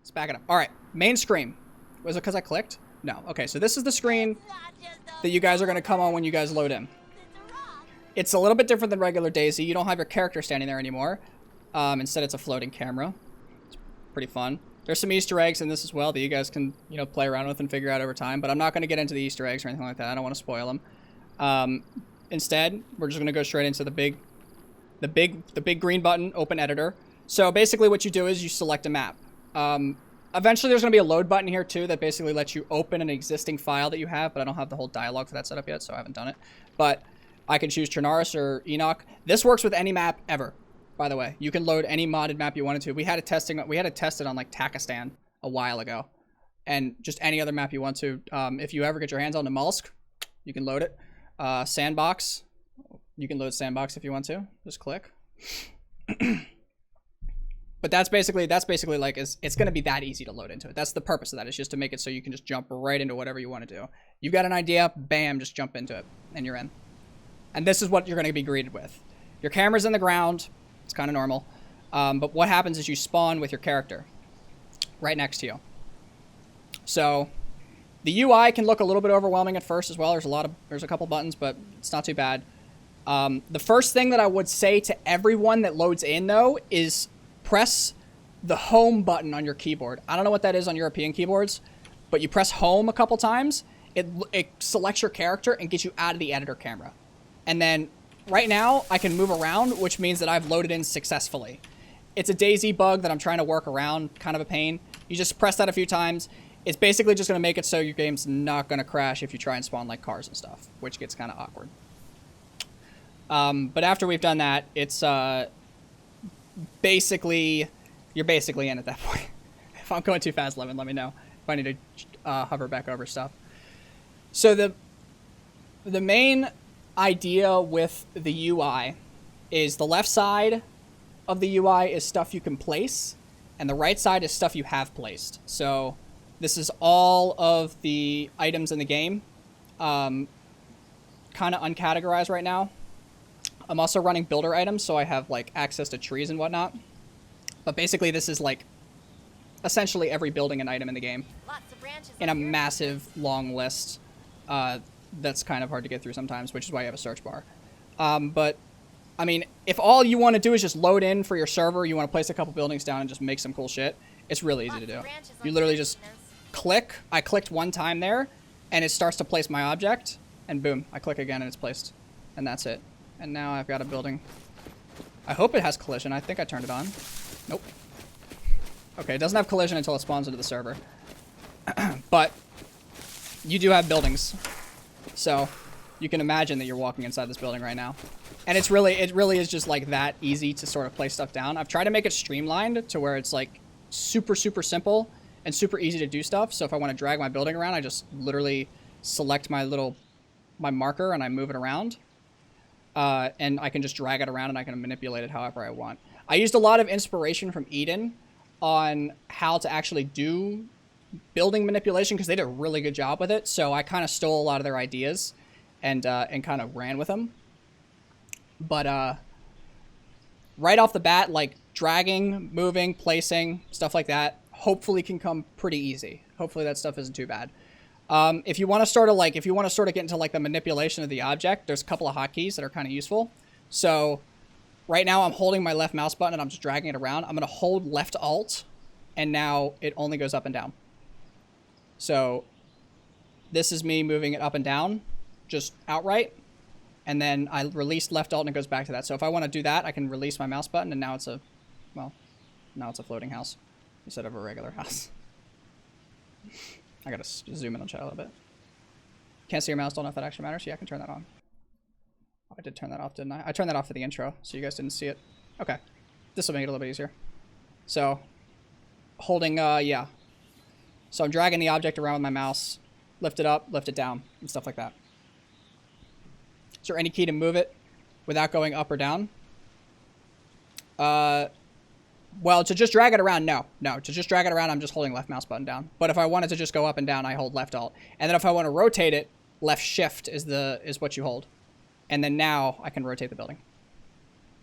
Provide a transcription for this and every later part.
Let's back it up. All right, main screen. Was it because I clicked? No. Okay, so this is the screen that you guys are going to come on when you guys load in. It's a little bit different than regular DayZ. You don't have your character standing there anymore. Instead, it's a floating camera. It's pretty fun. There's some Easter eggs in this as well that you guys can, you know, play around with and figure out over time. But I'm not going to get into the Easter eggs or anything like that. I don't want to spoil them. Instead, we're just going to go straight into the big green button, open editor. So basically what you do is you select a map. Eventually there's going to be a load button here too that basically lets you open an existing file that you have, but I don't have the whole dialogue for that set up yet, so I haven't done it. But I can choose Trinaris or Enoch. This works with any map ever, by the way. You can load any modded map you wanted to. We had it tested on like Takistan a while ago, and just any other map you want to. If you ever get your hands on the Mollusk, you can load it. Sandbox, you can load Sandbox if you want to. Just click. But that's basically like, it's going to be that easy to load into it. That's the purpose of that. It's just to make it so you can just jump right into whatever you want to do. You've got an idea, bam, just jump into it, and you're in. And this is what you're going to be greeted with. Your camera's in the ground. It's kind of normal. But what happens is you spawn with your character right next to you. So the UI can look a little bit overwhelming at first as well. There's a couple buttons, but it's not too bad. The first thing that I would say to everyone that loads in, though, is press the home button on your keyboard. I don't know what that is on European keyboards, but you press home a couple times, it selects your character and gets you out of the editor camera. And then right now I can move around, which means that I've loaded in successfully. It's a DayZ bug that I'm trying to work around, kind of a pain. You just press that a few times. It's basically just going to make it so your game's not going to crash if you try and spawn like cars and stuff, which gets kind of awkward. But after we've done that, it's basically, you're basically in at that point. If I'm going too fast, let me know if I need to hover back over stuff. So the main idea with the UI is the left side of the UI is stuff you can place, and the right side is stuff you have placed. So this is all of the items in the game, kind of uncategorized right now. I'm also running builder items, so I have like access to trees and whatnot. But basically this is like essentially every building and item in the game in a massive long list that's kind of hard to get through sometimes, which is why you have a search bar. But I mean, if all you want to do is just load in for your server, you want to place a couple buildings down and just make some cool shit, it's really easy to do. You literally just click. I clicked one time there, and it starts to place my object, and boom, I click again and it's placed. And that's it. And now I've got a building. I hope it has collision. I think I turned it on. Nope. Okay, it doesn't have collision until it spawns into the server. But you do have buildings. So you can imagine that you're walking inside this building right now. And it really is just like that easy to sort of place stuff down. I've tried to make it streamlined to where it's like super, super simple and super easy to do stuff. So if I want to drag my building around, I just literally select my marker and I move it around. And I can just drag it around and I can manipulate it however I want. I used a lot of inspiration from Eden on how to actually do building manipulation because they did a really good job with it. So I kind of stole a lot of their ideas and kind of ran with them. But right off the bat, like dragging, moving, placing, stuff like that, hopefully can come pretty easy. Hopefully that stuff isn't too bad. If you want to sort of get into like the manipulation of the object, there's a couple of hotkeys that are kind of useful. So right now I'm holding my left mouse button and I'm just dragging it around. I'm going to hold left alt and now it only goes up and down. So this is me moving it up and down just outright. And then I release left alt and it goes back to that. So if I want to do that, I can release my mouse button and now it's a floating house instead of a regular house. I gotta zoom in on chat a little bit. Can't see your mouse, don't know if that actually matters. Yeah, I can turn that on. Oh, I did turn that off, didn't I? I turned that off for the intro, so you guys didn't see it. Okay. This will make it a little bit easier. So, holding, yeah. So I'm dragging the object around with my mouse. Lift it up, lift it down, and stuff like that. Is there any key to move it without going up or down? Well, to just drag it around, no. To just drag it around, I'm just holding left mouse button down. But if I wanted to just go up and down, I hold left alt. And then if I want to rotate it, left shift is what you hold. And then now I can rotate the building.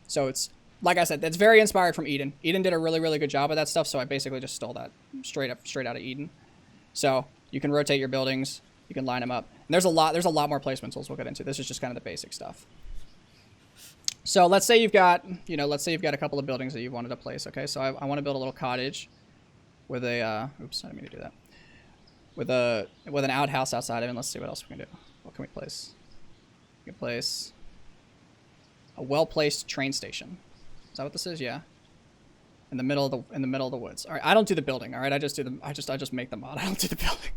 So it's like I said, that's very inspired from Eden. Eden did a really, really good job of that stuff, so I basically just stole that straight out of Eden. So you can rotate your buildings, you can line them up. And there's a lot more placement tools we'll get into. This is just kind of the basic stuff. So let's say you've got, a couple of buildings that you wanted to place. Okay, so I want to build a little cottage with a, oops, I didn't mean to do that. With an outhouse outside of it. And let's see what else we can do. What can we place? We can place a well-placed train station. Is that what this is? Yeah. In the middle of the woods. All right. I don't do the building. All right. I just make the mod. I don't do the building.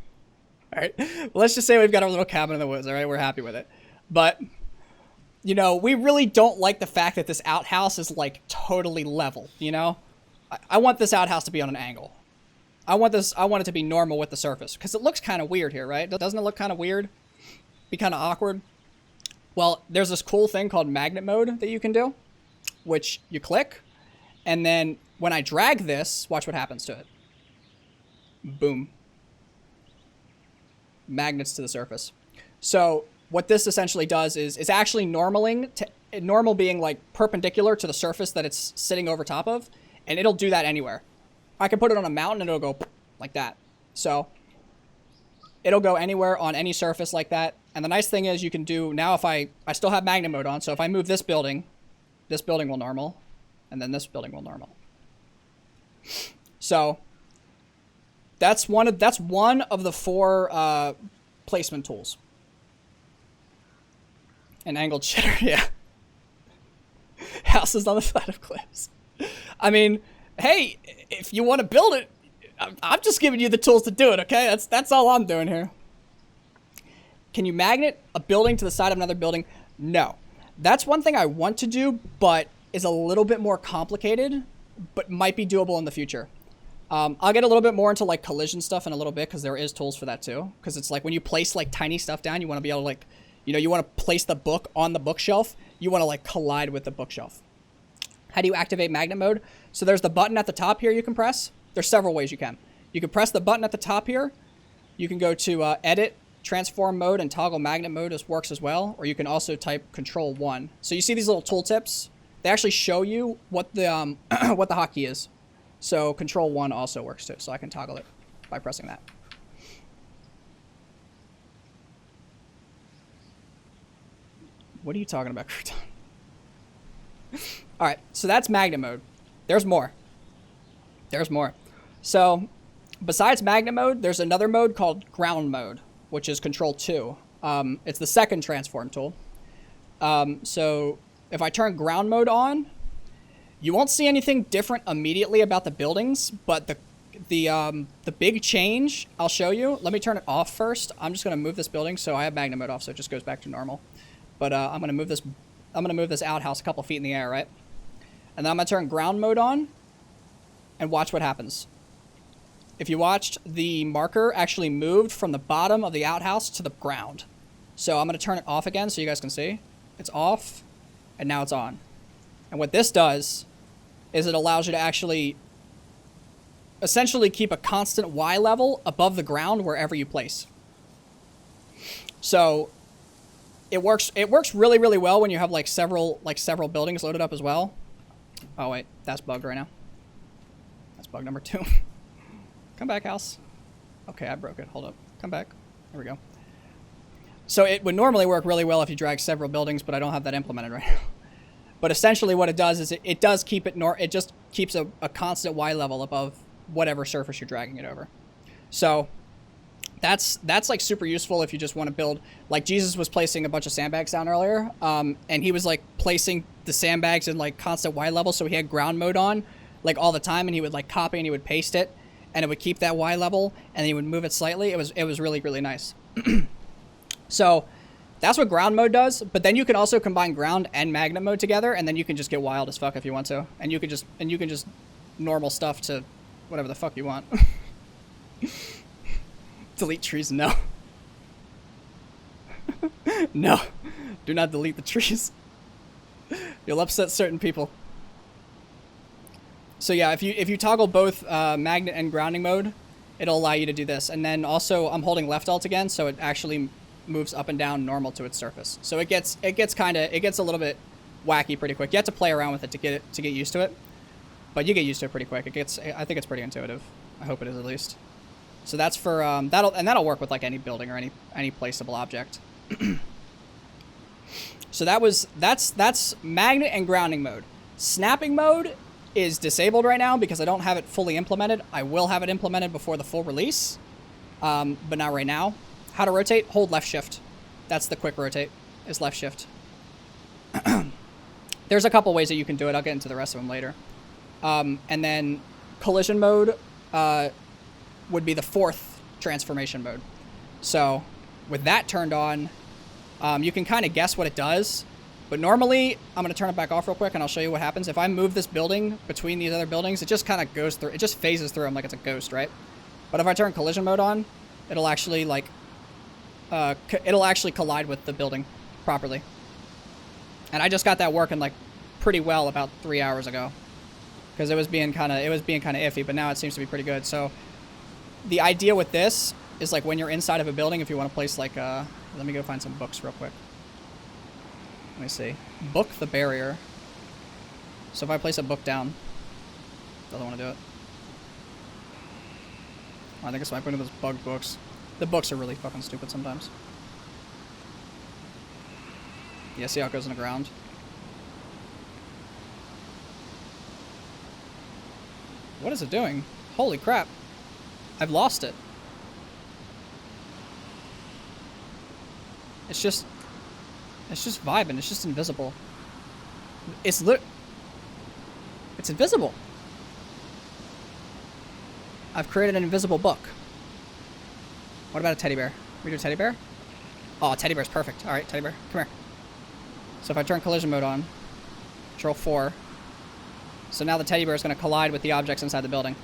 All right. Well, let's just say we've got our little cabin in the woods. All right. We're happy with it. But, you know, we really don't like the fact that this outhouse is like totally level. You know, I want this outhouse to be on an angle. I want it to be normal with the surface because it looks kind of weird here, right? Doesn't it look kind of weird? Be kind of awkward. Well, there's this cool thing called magnet mode that you can do, which you click, and then when I drag this, watch what happens to it. Boom. Magnets to the surface. So what this essentially does is actually normal being like perpendicular to the surface that it's sitting over top of, and it'll do that anywhere. I can put it on a mountain and it'll go like that. So it'll go anywhere on any surface like that. And the nice thing is you can do, now if I still have magnet mode on, so if I move this building will normal, and then this building will normal. So that's one of the 4 placement tools. And angled shitter, yeah. Houses on the side of cliffs. I mean, hey, if you want to build it, I'm just giving you the tools to do it, okay? That's all I'm doing here. Can you magnet a building to the side of another building? No. That's one thing I want to do, but is a little bit more complicated, but might be doable in the future. I'll get a little bit more into like collision stuff in a little bit because there is tools for that too. Because it's like when you place like tiny stuff down, you want to be able to like, you know, you want to place the book on the bookshelf. You want to like collide with the bookshelf. How do you activate magnet mode? So there's the button at the top here you can press. There's several ways you can. You can press the button at the top here. You can go to edit, transform mode, and toggle magnet mode works as well. Or you can also type Control 1. So you see these little tooltips? They actually show you what the what the hotkey is. So Control 1 also works too. So I can toggle it by pressing that. What are you talking about, Crouton? All right, so that's magnet mode. There's more. So besides magnet mode, there's another mode called ground mode, which is Control 2. It's the second transform tool. So if I turn ground mode on, you won't see anything different immediately about the buildings, but the big change I'll show you. Let me turn it off first. I'm just going to move this building, so I have magnet mode off, so it just goes back to normal. But I'm going to move this outhouse a couple feet in the air, right? And then I'm going to turn ground mode on and watch what happens. If you watched, the marker actually moved from the bottom of the outhouse to the ground. So I'm going to turn it off again so you guys can see. It's off, and now it's on. And what this does is it allows you to actually essentially keep a constant Y level above the ground wherever you place. So it works really, really well when you have several buildings loaded up as well. Oh wait, that's bugged right now. That's bug number 2. Come back, house. Okay, I broke it. Hold up. Come back. There we go. So it would normally work really well if you drag several buildings, but I don't have that implemented right now. But essentially what it does is it does keep it it just keeps a constant Y level above whatever surface you're dragging it over. So that's like super useful if you just want to build, like Jesus was placing a bunch of sandbags down earlier, and he was like placing the sandbags in like constant Y level, so he had ground mode on like all the time, and he would like copy and he would paste it, and it would keep that Y level, and then he would move it slightly. It was really, really nice. So that's what ground mode does, but then you can also combine ground and magnet mode together, and then you can just get wild as fuck if you want to, and you can just normal stuff to whatever the fuck you want. Delete trees, no. No, do not delete the trees. You'll upset certain people. So yeah, if you toggle both magnet and grounding mode, it'll allow you to do this. And then also I'm holding left alt again, so it actually moves up and down normal to its surface. So it gets a little bit wacky pretty quick. You have to play around with it to get used to it, but you get used to it pretty quick. I think it's pretty intuitive. I hope it is at least. So that's for that'll work with like any building or any placeable object. So that's magnet and grounding mode. Snapping mode is disabled right now because I don't have it fully implemented. I will have it implemented before the full release, but not right now. How to rotate? Hold left shift. That's the quick rotate, is left shift. There's a couple ways that you can do it. I'll get into the rest of them later. And then collision mode would be the fourth transformation mode. So with that turned on, you can kind of guess what it does. But normally, I'm going to turn it back off real quick and I'll show you what happens. If I move this building between these other buildings, it just kind of goes through. It just phases through them like it's a ghost, right? But if I turn collision mode on, it'll actually like... it'll actually collide with the building properly. And I just got that working like pretty well about 3 hours ago, because it was being kind of iffy, but now it seems to be pretty good. So the idea with this is like when you're inside of a building, if you want to place like let me go find some books real quick. Let me see. Book the barrier. So if I place a book down, doesn't want to do it. I think it's my point of those bug books. The books are really fucking stupid sometimes. Yeah, see how it goes in the ground? What is it doing? Holy crap. I've lost it. It's just vibing. It's just invisible. It's invisible. I've created an invisible book. What about a teddy bear? We do a teddy bear? Oh, teddy bear's perfect. All right, teddy bear, come here. So if I turn collision mode on, Control 4. So now the teddy bear is going to collide with the objects inside the building.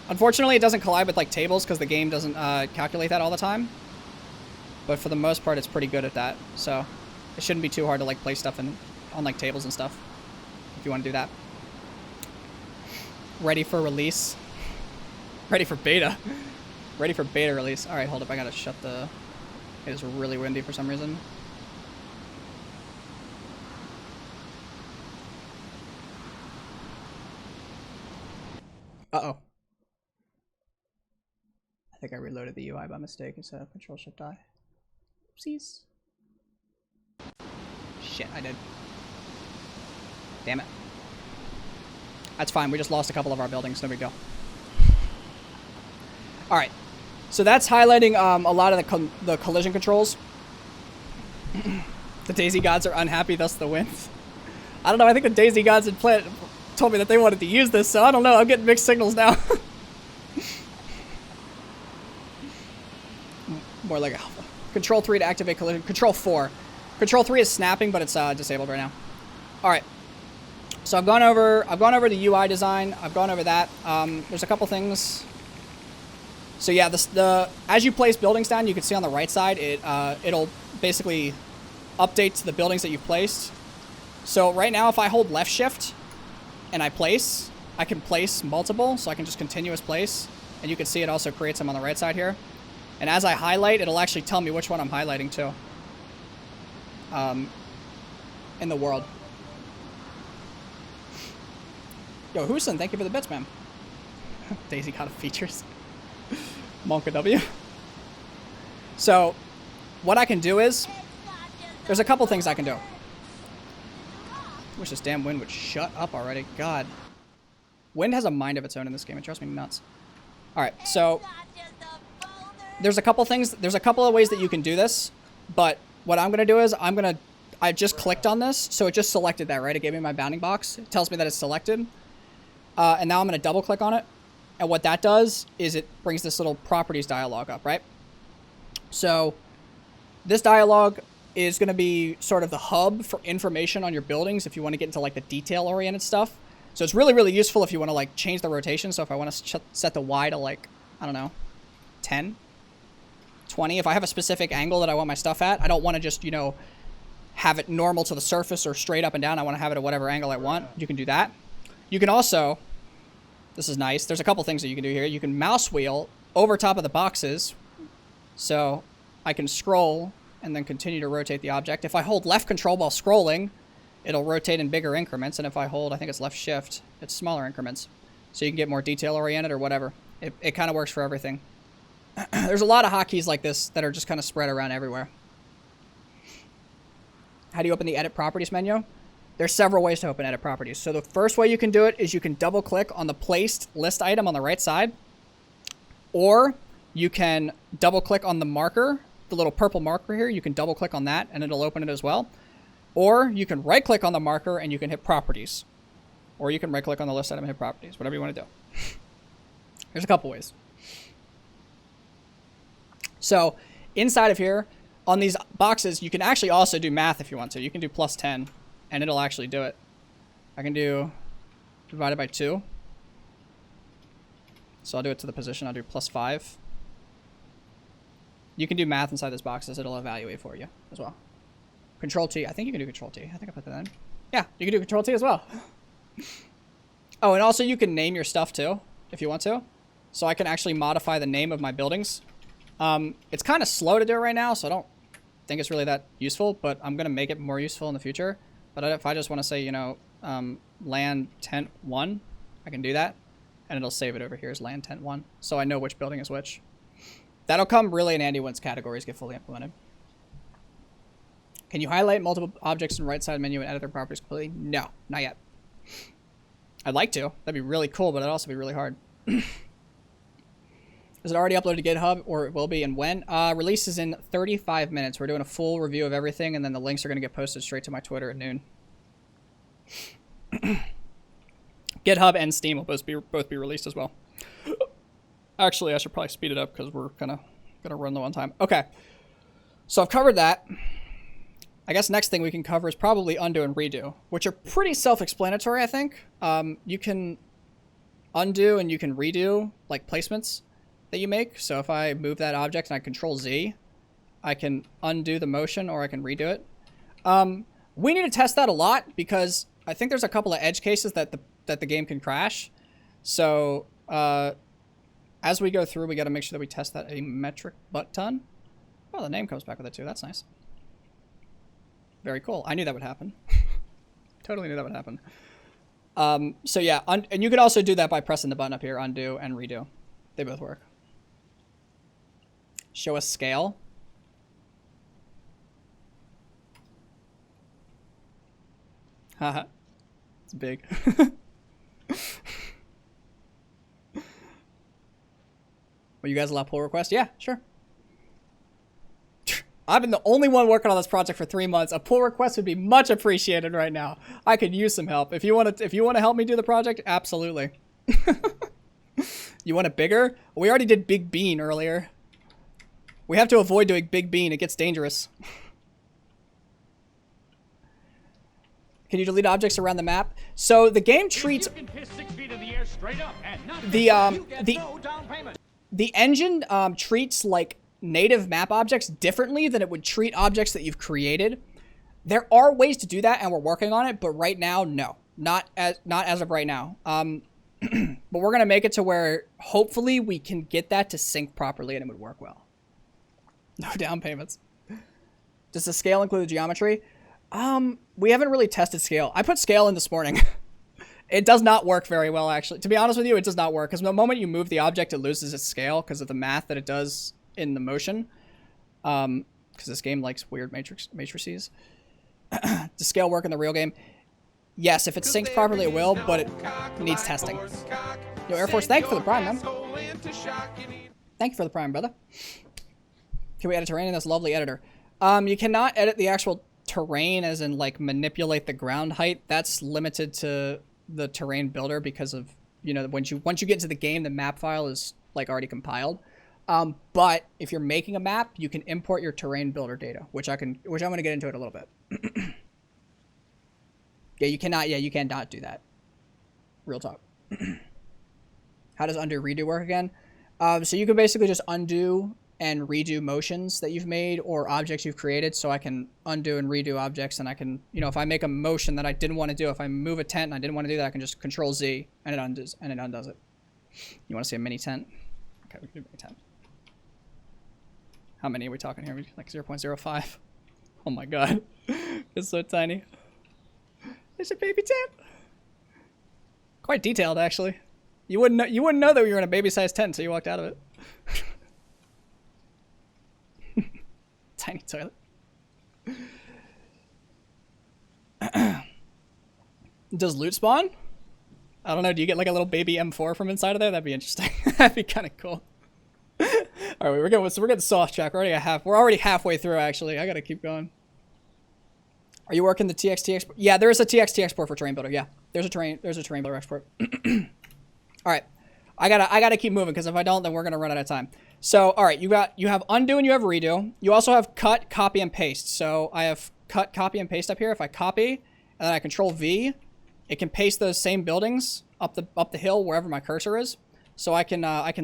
Unfortunately, it doesn't collide with like tables because the game doesn't calculate that all the time. But for the most part, it's pretty good at that. So it shouldn't be too hard to like place stuff on like tables and stuff if you want to do that. Ready for release. Ready for beta. Ready for beta release. All right, hold up. I gotta shut the... It is really windy for some reason. Uh-oh. I think I reloaded the UI by mistake instead of Control-Shift-I. Oopsies. Shit, I did. Damn it. That's fine. We just lost a couple of our buildings. No big deal. All right. So that's highlighting a lot of the collision controls. The DayZ gods are unhappy, thus the wins. I don't know. I think the DayZ gods had told me that they wanted to use this, so I don't know. I'm getting mixed signals now. More like alpha. Control 3 to activate collision. Control 4. Control 3 is snapping, but it's disabled right now. All right. So I've gone over the UI design. I've gone over that. There's a couple things. So yeah, as you place buildings down, you can see on the right side, it'll basically update to the buildings that you've placed. So right now, if I hold left shift and I can place multiple, so I can just continuous place. And you can see it also creates them on the right side here. And as I highlight, it'll actually tell me which one I'm highlighting to in the world. Yo, Hoosen, thank you for the bits, man. DayZ got features. Monka W. So, what I can do is, there's a couple things I can do. Wish this damn wind would shut up already. God. Wind has a mind of its own in this game. It drives me nuts. Alright, so, there's a couple things, there's a couple of ways that you can do this, but what I'm going to do is, I just clicked on this, so it just selected that, right? It gave me my bounding box. It tells me that it's selected. And now I'm going to double click on it. And what that does is it brings this little properties dialog up, right? So this dialog is going to be sort of the hub for information on your buildings if you want to get into like the detail-oriented stuff. So it's really, really useful if you want to like change the rotation. So if I want to set the Y to like, I don't know, 10, 20. If I have a specific angle that I want my stuff at, I don't want to just, you know, have it normal to the surface or straight up and down. I want to have it at whatever angle I want. You can do that. You can also... This is nice. There's a couple things that you can do here. You can mouse wheel over top of the boxes. So I can scroll and then continue to rotate the object. If I hold left control while scrolling, it'll rotate in bigger increments, and if I hold, I think it's left shift, it's smaller increments. So you can get more detail oriented or whatever. It kind of works for everything. There's a lot of hotkeys like this that are just kind of spread around everywhere. How do you open the edit properties menu? There's several ways to open edit properties. So the first way you can do it is you can double click on the placed list item on the right side, or you can double click on the marker, the little purple marker here. You can double click on that and it'll open it as well. Or you can right click on the marker and you can hit properties. Or you can right click on the list item and hit properties, whatever you want to do. There's a couple ways. So inside of here, on these boxes, you can actually also do math if you want to. You can do +10 and it'll actually do it. I can do divided by 2. So I'll do it to the position. I'll do +5. You can do math inside these boxes. It'll evaluate for you as well. Control T. I think you can do Control T. I think I put that in. Yeah, you can do Control T as well. Oh, and also you can name your stuff too, if you want to. So I can actually modify the name of my buildings. It's kind of slow to do it right now, so I don't think it's really that useful, but I'm going to make it more useful in the future. But if I just want to say, you know, land tent 1, I can do that. And it'll save it over here as land tent 1. So I know which building is which. That'll come really in handy once categories get fully implemented. Can you highlight multiple objects in the right side menu and edit their properties completely? No, not yet. I'd like to. That'd be really cool, but it'd also be really hard. Is it already uploaded to GitHub, or it will be, and when? Release is in 35 minutes. We're doing a full review of everything, and then the links are going to get posted straight to my Twitter at noon. GitHub and Steam will both be released as well. Actually, I should probably speed it up because we're kind of going to run low on time. Okay, so I've covered that. I guess next thing we can cover is probably undo and redo, which are pretty self-explanatory, I think. You can undo and you can redo like placements that you make. So if I move that object and I Control Z, I can undo the motion or I can redo it. We need to test that a lot because I think there's a couple of edge cases that the game can crash. So as we go through, we got to make sure that we test that a metric butt ton. Oh, the name comes back with it too. That's nice. Very cool. I knew that would happen. Totally knew that would happen. So yeah, and you could also do that by pressing the button up here, undo and redo. They both work. Show a scale. Haha. It's big. Will you guys allow pull requests? Yeah, sure. I've been the only one working on this project for 3 months. A pull request would be much appreciated right now. I could use some help. If you want to help me do the project, absolutely. You want it bigger? We already did Big Bean earlier. We have to avoid doing Big Bean. It gets dangerous. Can you delete objects around the map? So the game treats the engine treats like native map objects differently than it would treat objects that you've created. There are ways to do that, and we're working on it, but right now, no, not as of right now. But we're gonna make it to where hopefully we can get that to sync properly and it would work well. No down payments. Does the scale include the geometry? We haven't really tested scale. I put scale in this morning. It does not work very well, actually. To be honest with you, it does not work because the moment you move the object, it loses its scale because of the math that it does in the motion. Because this game likes weird matrices. Does scale work in the real game? Yes, if it syncs properly, it will, but it needs testing. Yo, Air Force, thank you for the prime, man. Thank you for the prime, brother. Can we edit terrain in this lovely editor? You cannot edit the actual terrain as in, like, manipulate the ground height. That's limited to the terrain builder because of, you know, once you get into the game, the map file is, like, already compiled. But if you're making a map, you can import your terrain builder data, which I'm going to get into it a little bit. Yeah, you cannot do that. Real talk. How does undo redo work again? So you can basically just undo and redo motions that you've made or objects you've created. So I can undo and redo objects, and I can, you know, if I make a motion that I didn't want to do, if I move a tent and I didn't want to do that, I can just Control Z and it undoes it. You want to see a mini tent? Okay, we can do mini tent. How many are we talking here? Like 0.05. Oh my god. It's so tiny. There's a baby tent. Quite detailed, actually. You wouldn't know that we were in a baby-sized tent until you walked out of it. Tiny toilet. Does loot spawn? I don't know. Do you get like a little baby M4 from inside of there? That'd be interesting. That'd be kind of cool. All right, we're getting SoftTrack. We're already halfway through. Actually, I gotta keep going. Are you working the TXT export? Yeah, there is a TXT export for terrain builder. Yeah, there's a terrain builder export. All right, I gotta keep moving because if I don't, then we're gonna run out of time. So, all right, you have undo and you have redo. You also have cut, copy, and paste. So I have cut, copy, and paste up here. If I copy and then I Control V, it can paste those same buildings up the hill wherever my cursor is. So I can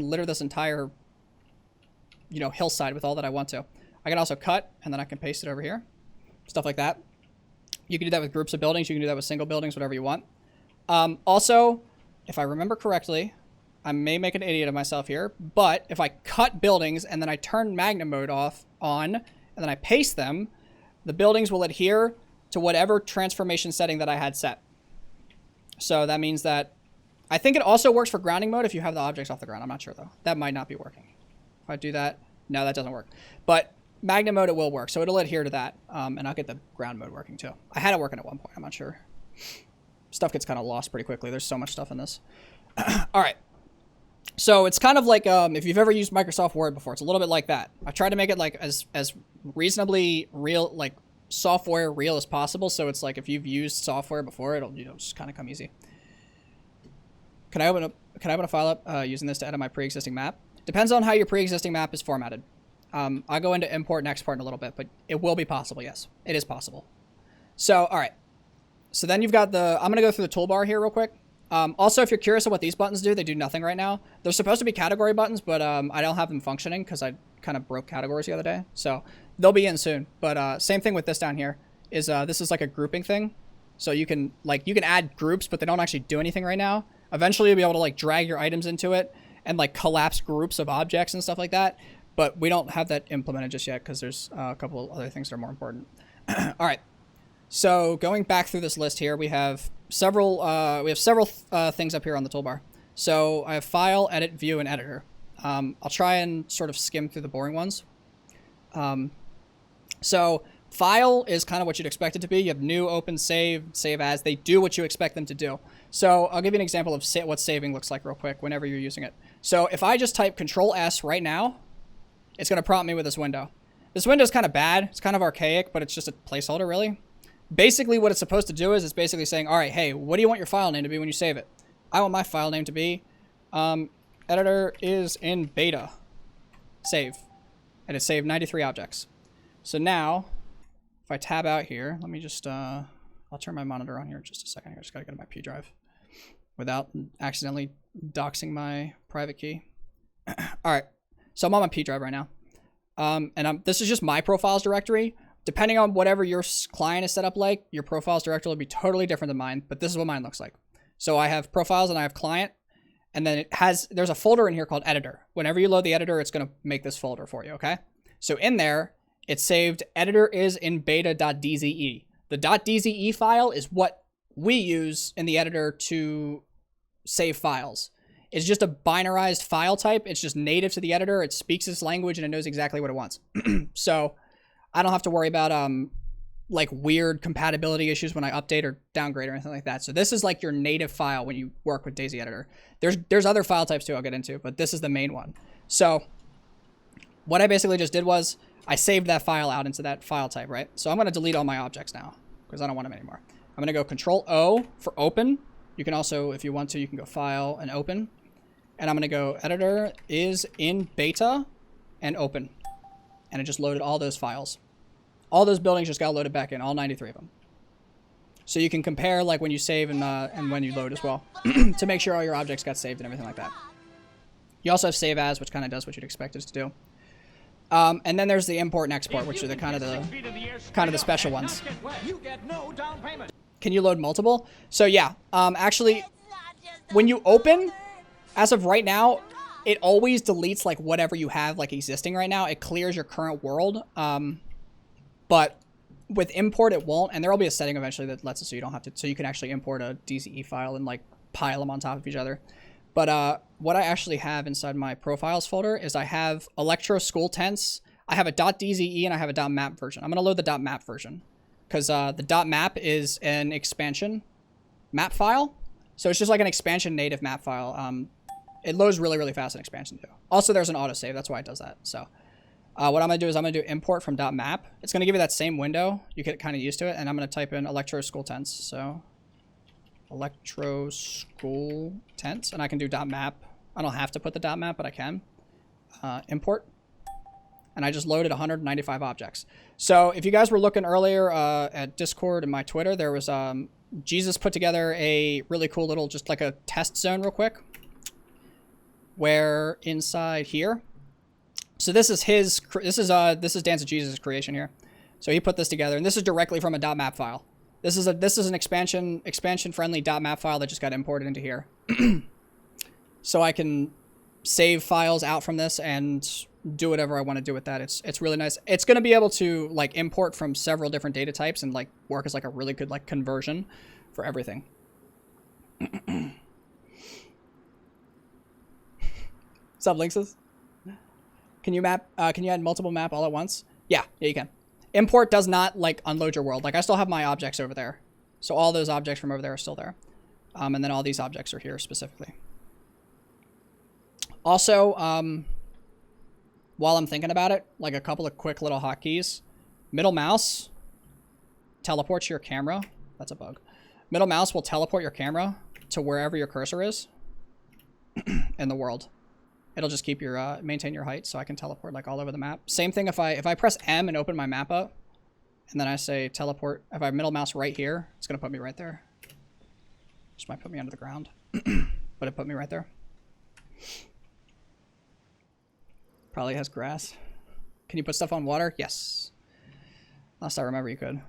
litter this entire, you know, hillside with all that I want to. I can also cut and then I can paste it over here, stuff like that. You can do that with groups of buildings. You can do that with single buildings, whatever you want. Also, if I remember correctly, I may make an idiot of myself here, but if I cut buildings and then I turn magnet mode on, and then I paste them, the buildings will adhere to whatever transformation setting that I had set. So that means that I think it also works for grounding mode if you have the objects off the ground. I'm not sure though. That might not be working. If I do that, no, that doesn't work. But magnet mode, it will work. So it'll adhere to that. And I'll get the ground mode working too. I had it working at one point. I'm not sure. Stuff gets kind of lost pretty quickly. There's so much stuff in this. All right. So it's kind of like if you've ever used Microsoft Word before, it's a little bit like that. I try to make it like as reasonably real, like software real as possible. So it's like if you've used software before, it'll just kind of come easy. Can I open a file up using this to edit my pre-existing map? Depends on how your pre-existing map is formatted. I'll go into import and export in a little bit, but it will be possible. Yes, it is possible. So all right. So then you've got I'm going to go through the toolbar here real quick. Also, if you're curious of what these buttons do, they do nothing right now. They're supposed to be category buttons, but I don't have them functioning because I kind of broke categories the other day. So they'll be in soon. But same thing with this down here is this is like a grouping thing. So you can add groups, but they don't actually do anything right now. Eventually, you'll be able to like drag your items into it and like collapse groups of objects and stuff like that. But we don't have that implemented just yet because there's a couple of other things that are more important. All right. So going back through this list here, we have several things up here on the toolbar. So I have file, edit, view, and editor. I'll try and sort of skim through the boring ones. So file is kind of what you'd expect it to be. You have new, open, save, save as. They do what you expect them to do. So I'll give you an example of what saving looks like real quick whenever you're using it. So if I just type Control S right now, it's going to prompt me with this window. This window is kind of bad. It's kind of archaic, but it's just a placeholder really. Basically what it's supposed to do is it's basically saying, all right, hey, what do you want your file name to be when you save it? I want my file name to be editor is in beta. Save. And it saved 93 objects. So now, if I tab out here, let me just, I'll turn my monitor on here in just a second. I just got to go to my P drive without accidentally doxing my private key. All right. So I'm on my P drive right now. This is just my profiles directory. Depending on whatever your client is set up like, your profiles directory will be totally different than mine, but this is what mine looks like. So I have profiles and I have client, and then there's a folder in here called editor. Whenever you load the editor, it's going to make this folder for you, okay? So in there, it's saved editor is in beta.dze. The .dze file is what we use in the editor to save files. It's just a binarized file type. It's just native to the editor. It speaks its language and it knows exactly what it wants. So I don't have to worry about like weird compatibility issues when I update or downgrade or anything like that. So this is like your native file when you work with DayZ Editor. There's other file types too I'll get into, but this is the main one. So what I basically just did was I saved that file out into that file type, right? So I'm going to delete all my objects now because I don't want them anymore. I'm going to go Control O for open. You can also, if you want to, you can go File and Open. And I'm going to go Editor is in beta and open. And it just loaded all those files. All those buildings just got loaded back in, all 93 of them. So you can compare like when you save and when you load as well to make sure all your objects got saved and everything like that. You also have save as, which kind of does what you'd expect it to do. And then there's the import and export, which are the kind of the special ones. Can you load multiple? So yeah, actually, when you open, as of right now, it always deletes like whatever you have like existing right now. It clears your current world. But with import, it won't. And there will be a setting eventually that lets it so you don't have to, so you can actually import a DZE file and like pile them on top of each other. But what I actually have inside my profiles folder is I have Electro School Tents. I have a .dze and I have a .map version. I'm going to load the .map version because the .map is an expansion map file. So it's just like an expansion native map file. It loads really, really fast in expansion too. Also, there's an autosave. That's why it does that. So what I'm going to do is I'm going to do import from .map. It's going to give you that same window. You get kind of used to it. And I'm going to type in Electro School Tents. So Electro School Tents. And I can do .map. I don't have to put the .map, but I can. Import. And I just loaded 195 objects. So if you guys were looking earlier at Discord and my Twitter, there was Jesus put together a really cool little, just like a test zone real quick. Where inside here, so this is his, this is Dance of Jesus' creation here. So he put this together, and this is directly from a .map file. This is an expansion friendly .map file that just got imported into here. So I can save files out from this and do whatever I want to do with that. It's really nice. It's going to be able to like import from several different data types and like work as like a really good like conversion for everything. What's up, Lynxes? Can you map? Can you add multiple map all at once? Yeah, you can. Import does not like unload your world. Like I still have my objects over there, so all those objects from over there are still there, and then all these objects are here specifically. Also, while I'm thinking about it, like a couple of quick little hotkeys. Middle mouse teleports your camera. That's a bug. Middle mouse will teleport your camera to wherever your cursor is in the world. It'll just keep your maintain your height, so I can teleport like all over the map. Same thing if I press M and open my map up, and then I say teleport. If I middle mouse right here, it's gonna put me right there. Just might put me under the ground, but it put me right there. Probably has grass. Can you put stuff on water? Yes. Last I remember, you could.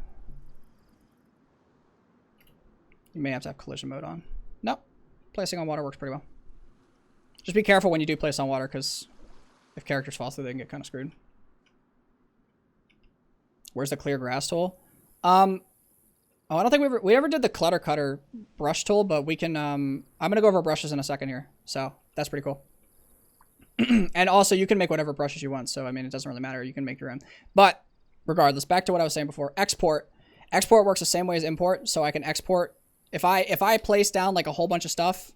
You may have to have collision mode on. Nope. Placing on water works pretty well. Just be careful when you do place on water, because if characters fall through, they can get kind of screwed. Where's the clear grass tool? Oh, I don't think we ever did the clutter cutter brush tool, but we can. I'm gonna go over brushes in a second here, so that's pretty cool. And also, you can make whatever brushes you want. So I mean, it doesn't really matter. You can make your own. But regardless, back to what I was saying before. Export. Export works the same way as import. So I can export. If I place down like a whole bunch of stuff,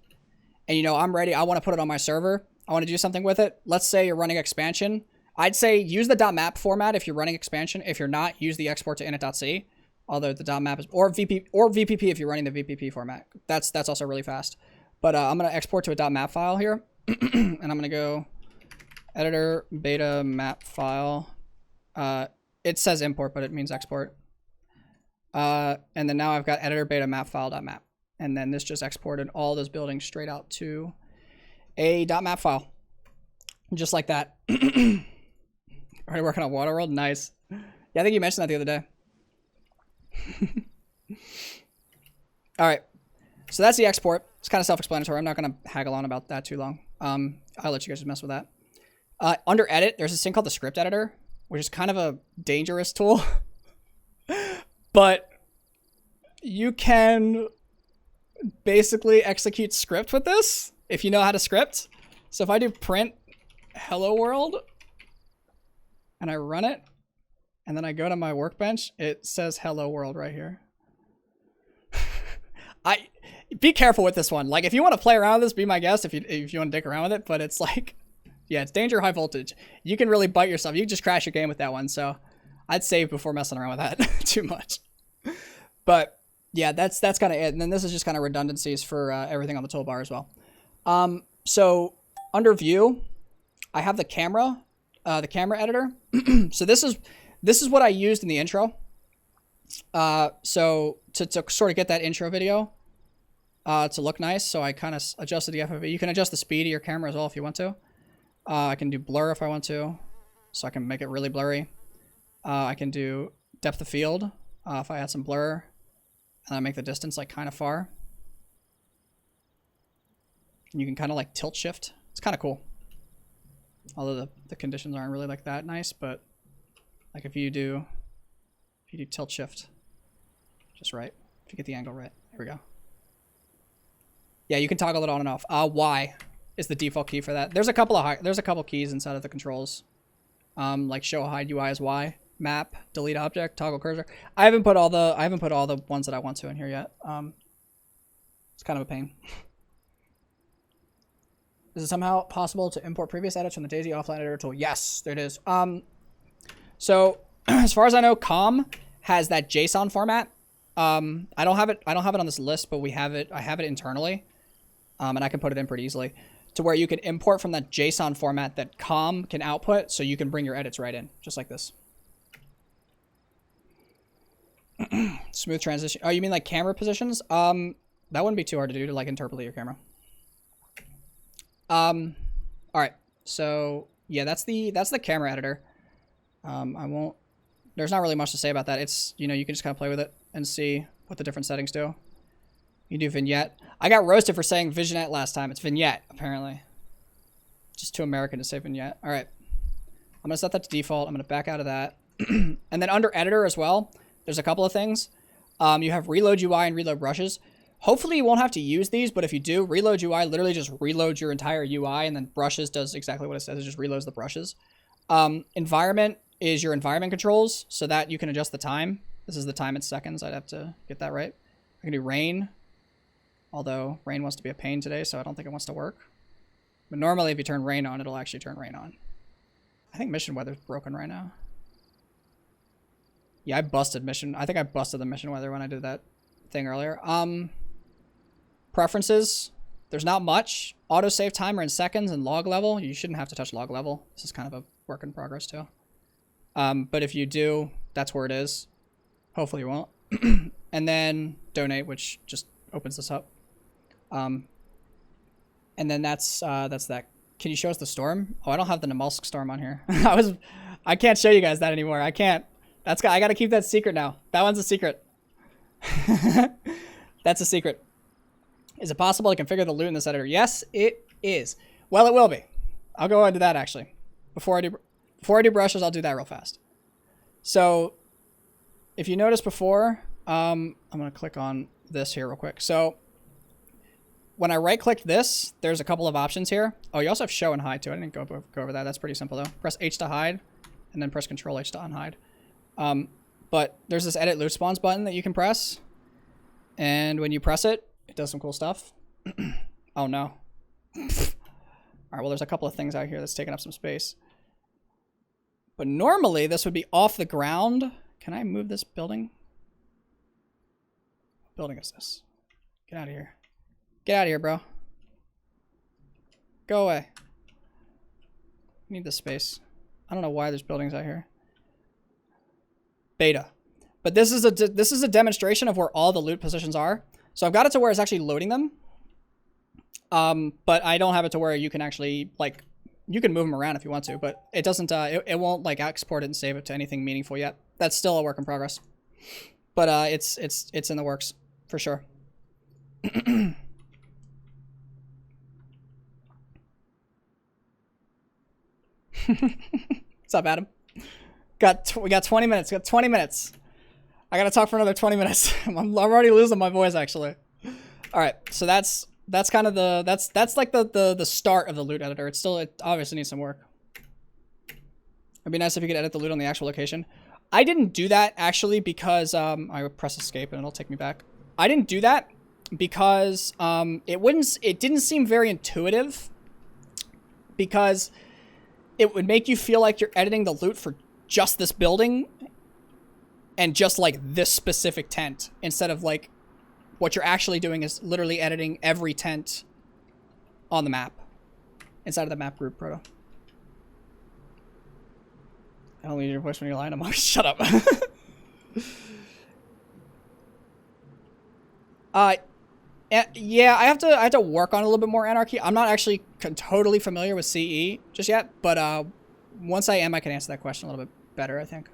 and you know I'm ready, I want to put it on my server. I want to do something with it. Let's say you're running expansion. I'd say use the .map format if you're running expansion. If you're not, use the export to init.c. Although the .map is or VPP if you're running the VPP format. That's also really fast. But I'm gonna export to a .map file here. And I'm going to go editor beta map file. It says import, but it means export. And then now I've got editor beta map file.map. And then this just exported all those buildings straight out to a .map file. Just like that. Already working on Waterworld? Nice. Yeah, I think you mentioned that the other day. All right. So that's the export. It's kind of self-explanatory. I'm not going to haggle on about that too long. I'll let you guys just mess with that. Under edit, there's this thing called the script editor, which is kind of a dangerous tool. But you can basically execute script with this if you know how to script. So if I do print hello world and I run it and then I go to my workbench, it says hello world right here. Be careful with this one. Like, if you want to play around with this, be my guest if you want to dick around with it. But it's like, yeah, it's danger high voltage. You can really bite yourself. You can just crash your game with that one. So I'd save before messing around with that too much. But yeah, that's kind of it. And then this is just kind of redundancies for everything on the toolbar as well. So under view, I have the camera editor. So this is what I used in the intro. So to sort of get that intro video to look nice, so I kind of adjusted the FOV. You can adjust the speed of your camera as well if you want to. I can do blur if I want to, so I can make it really blurry. I can do depth of field if I add some blur, and I make the distance like kind of far. And you can kind of like tilt shift. It's kind of cool. Although the conditions aren't really like that nice, but like if you do tilt shift just right, if you get the angle right, here we go. Yeah, you can toggle it on and off. Y is the default key for that. There's a couple keys inside of the controls. Like show hide UI is Y, map, delete object, toggle cursor. I haven't put all the ones that I want to in here yet. It's kind of a pain. Is it somehow possible to import previous edits from the DayZ offline editor tool? Yes, it is. So as far as I know, COM has that JSON format. I don't have it on this list, but I have it internally. And I can put it in pretty easily to where you can import from that JSON format that COM can output, so you can bring your edits right in, just like this. Smooth transition. Oh, you mean like camera positions? That wouldn't be too hard to do, to like interpolate your camera. All right. So yeah, that's the camera editor. There's not really much to say about that. It's, you know, you can just kind of play with it and see what the different settings do. You do vignette. I got roasted for saying vignette last time. It's vignette, apparently. Just too American to say vignette. All right. I'm going to set that to default. I'm going to back out of that. And then under editor as well, there's a couple of things. You have reload UI and reload brushes. Hopefully you won't have to use these, but if you do, reload UI literally just reloads your entire UI, and then brushes does exactly what it says. It just reloads the brushes. Environment is your environment controls, so that you can adjust the time. This is the time in seconds. I'd have to get that right. I can do rain, although rain wants to be a pain today, so I don't think it wants to work. But normally if you turn rain on, it'll actually turn rain on. I think mission weather's broken right now. Yeah, I busted mission. I think I busted the mission weather when I did that thing earlier. Preferences. There's not much. Autosave timer in seconds and log level. You shouldn't have to touch log level. This is kind of a work in progress too. But if you do, that's where it is. Hopefully you won't. And then donate, which just opens this up. And then that's that. Can you show us the storm? Oh, I don't have the Namalsk storm on here. I can't show you guys that anymore. I can't. I got to keep that secret now. That one's a secret. That's a secret. Is it possible to configure the loot in this editor? Yes, it is. Well, it will be. I'll go into that actually. Before I do brushes, I'll do that real fast. So if you notice before, I'm going to click on this here real quick. So when I right click this, there's a couple of options here. Oh, you also have show and hide too. I didn't go over that. That's pretty simple though. Press H to hide and then press Control H to unhide. But there's this edit loot spawns button that you can press. And when you press it, it does some cool stuff. Oh no. All right, well, there's a couple of things out here that's taking up some space. But normally this would be off the ground. Can I move this building? What building is this? Get out of here. Get out of here, bro. Go away. I need this space. I don't know why there's buildings out here. Beta. But this is a demonstration of where all the loot positions are. So I've got it to where it's actually loading them. But I don't have it to where you can actually, like, you can move them around if you want to, but it doesn't, it won't, like, export it and save it to anything meaningful yet. That's still a work in progress. But it's in the works, for sure. What's up, Adam? We got 20 minutes. Got 20 minutes. I gotta talk for another 20 minutes. I'm already losing my voice, actually. All right, so that's kind of that's like the start of the loot editor. It obviously needs some work. It'd be nice if you could edit the loot on the actual location. I didn't do that actually because I would press escape and it'll take me back. I didn't do that because it didn't seem very intuitive, because it would make you feel like you're editing the loot for just this building and just like this specific tent, instead of like what you're actually doing is literally editing every tent on the map inside of the map group proto. I don't need your voice when you're lying. I'm like, shut up. Yeah, I have to work on a little bit more anarchy. I'm not actually totally familiar with CE just yet, but once I am, I can answer that question a little bit better, I think.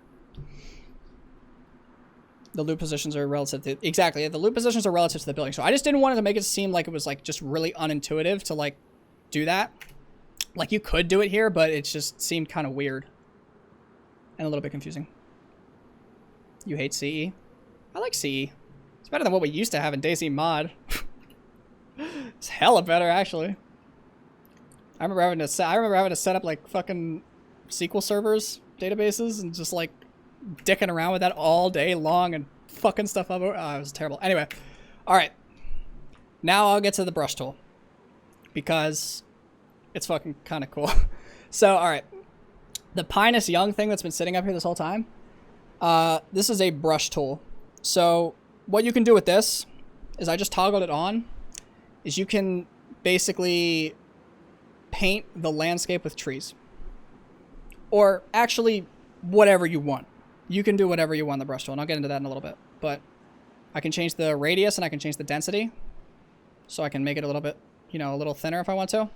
The loot positions are relative to, exactly, the loot positions are relative to the building. So I just didn't want it to make it seem like it was like just really unintuitive to like do that. Like, you could do it here, but it just seemed kind of weird. And a little bit confusing. You hate CE? I like CE. It's better than what we used to have in DayZ mod. It's hella better, actually. I remember having to set up, like, fucking SQL servers, databases, and just, like, dicking around with that all day long and fucking stuff up. Oh, it was terrible. Anyway. Alright. Now I'll get to the brush tool. Because it's fucking kind of cool. So, alright. The Pinus Young thing that's been sitting up here this whole time. This is a brush tool. So, what you can do with this is I just toggled it on. Is you can basically paint the landscape with trees. Or actually, whatever you want. You can do whatever you want in the brush tool, and I'll get into that in a little bit. But I can change the radius and I can change the density. So I can make it a little bit, you know, a little thinner if I want to.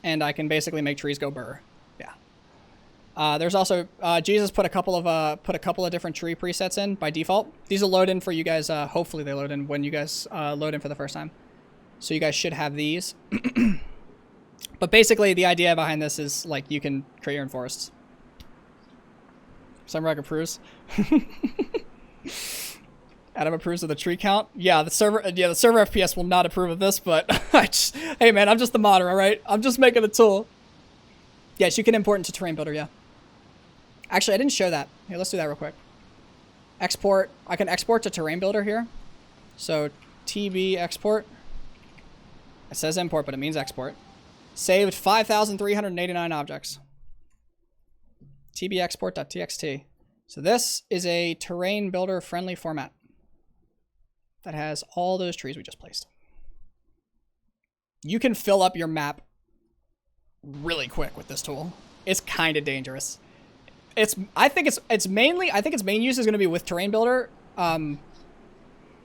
And I can basically make trees go burr. Yeah. There's also Jesus put a couple of different tree presets in by default. These will load in for you guys. Hopefully they load in when you guys load in for the first time. So you guys should have these. But basically the idea behind this is like you can create your own forests. Sunrock approves. Adam approves of the tree count. Yeah, the server FPS will not approve of this, but hey man, I'm just the modder, all right? I'm just making a tool. Yes, you can import into Terrain Builder, yeah. Actually, I didn't show that. Here, let's do that real quick. Export. I can export to Terrain Builder here. So TB export. It says import, but it means export. Saved 5,389 objects. tbexport.txt. So this is a Terrain Builder friendly format that has all those trees we just placed. You can fill up your map really quick with this tool. It's kind of dangerous. I think its main use is going to be with Terrain Builder,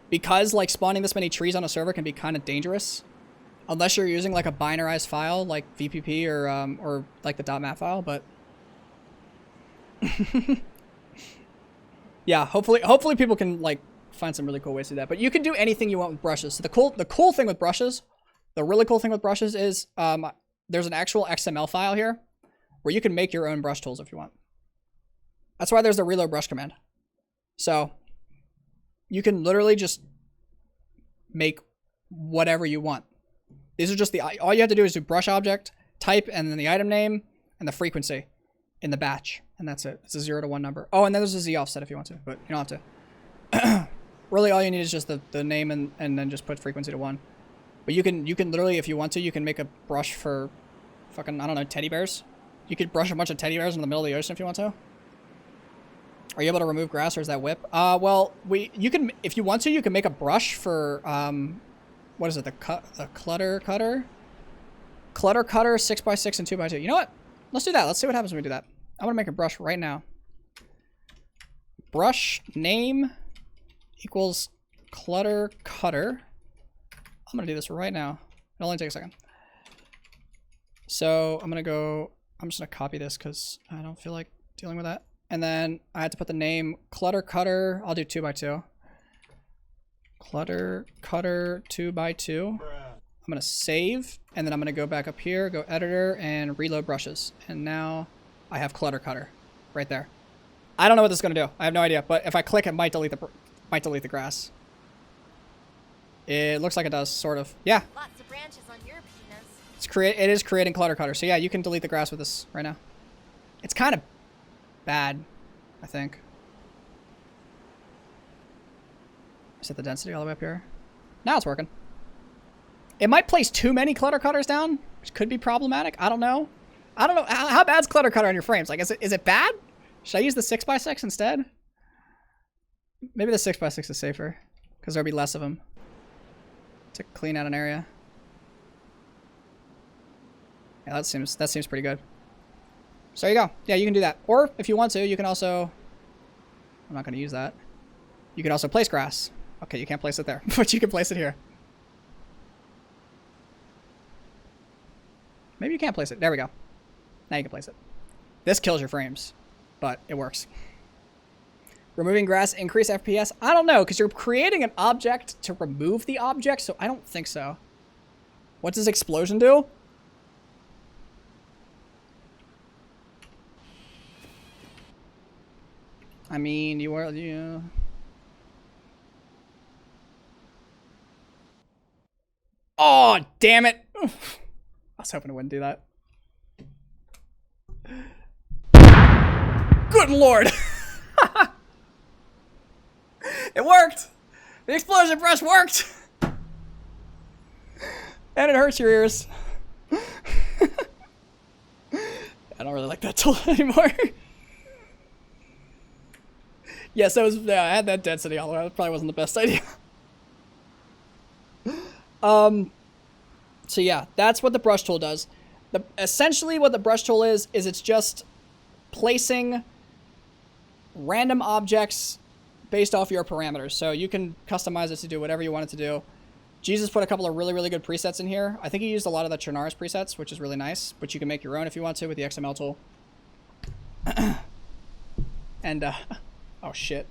because like spawning this many trees on a server can be kind of dangerous, unless you're using like a binarized file like VPP or like the .map file. But yeah, hopefully people can like find some really cool ways to do that. But you can do anything you want with brushes. So the cool thing with brushes, the really cool thing with brushes is there's an actual XML file here where you can make your own brush tools if you want. That's why there's the reload brush command. So you can literally just make whatever you want. These are just all you have to do is do brush object, type, and then the item name and the frequency in the batch. And that's it. It's a 0 to 1 number. Oh, and then there's a Z offset if you want to, but you don't have to. Really, all you need is just the name and then just put frequency to 1. But you can literally, if you want to, you can make a brush for fucking, I don't know, teddy bears. You could brush a bunch of teddy bears in the middle of the ocean if you want to. Are you able to remove grass or is that whip? Well, you can, if you want to, you can make a brush for, what is it? The clutter cutter? Clutter cutter 6x6 and 2x2. You know what? Let's do that. Let's see what happens when we do that. I'm going to make a brush right now. Brush name equals clutter cutter. I'm going to do this right now. It'll only take a second. So I'm just going to copy this because I don't feel like dealing with that. And then I had to put the name clutter cutter. I'll do 2x2. Clutter cutter 2x2. I'm going to save. And then I'm going to go back up here, go editor and reload brushes. And now I have clutter cutter right there. I don't know what this is going to do. I have no idea. But if I click, it might delete the grass. It looks like it does, sort of. Yeah. Lots of branches on your penis. It is creating clutter cutter. So yeah, you can delete the grass with this right now. It's kind of bad, I think. Set the density all the way up here. Now it's working. It might place too many clutter cutters down, which could be problematic. I don't know. How bad's clutter cutter on your frames? Like, is it bad? Should I use the 6x6 instead? Maybe the 6x6 is safer because there'll be less of them to clean out an area. Yeah, that seems pretty good. So there you go. Yeah, you can do that. Or if you want to, you can also, I'm not going to use that. You can also place grass. Okay, you can't place it there, but you can place it here. Maybe you can't place it. There we go. Now you can place it. This kills your frames, but it works. Removing grass, increase FPS? I don't know, because you're creating an object to remove the object, so I don't think so. What does explosion do? I mean, you were, yeah. Oh, damn it. I was hoping it wouldn't do that. Good lord. It worked. The explosion brush worked. And it hurts your ears. I don't really like that tool anymore. Yes, that was, yeah, I had that density all the way. That probably wasn't the best idea. So yeah, that's what the brush tool does. Essentially what the brush tool is it's just placing random objects based off your parameters. So you can customize it to do whatever you want it to do. Jesus put a couple of really, really good presets in here. I think he used a lot of the Chernar's presets, which is really nice, but you can make your own if you want to with the XML tool. And, oh shit.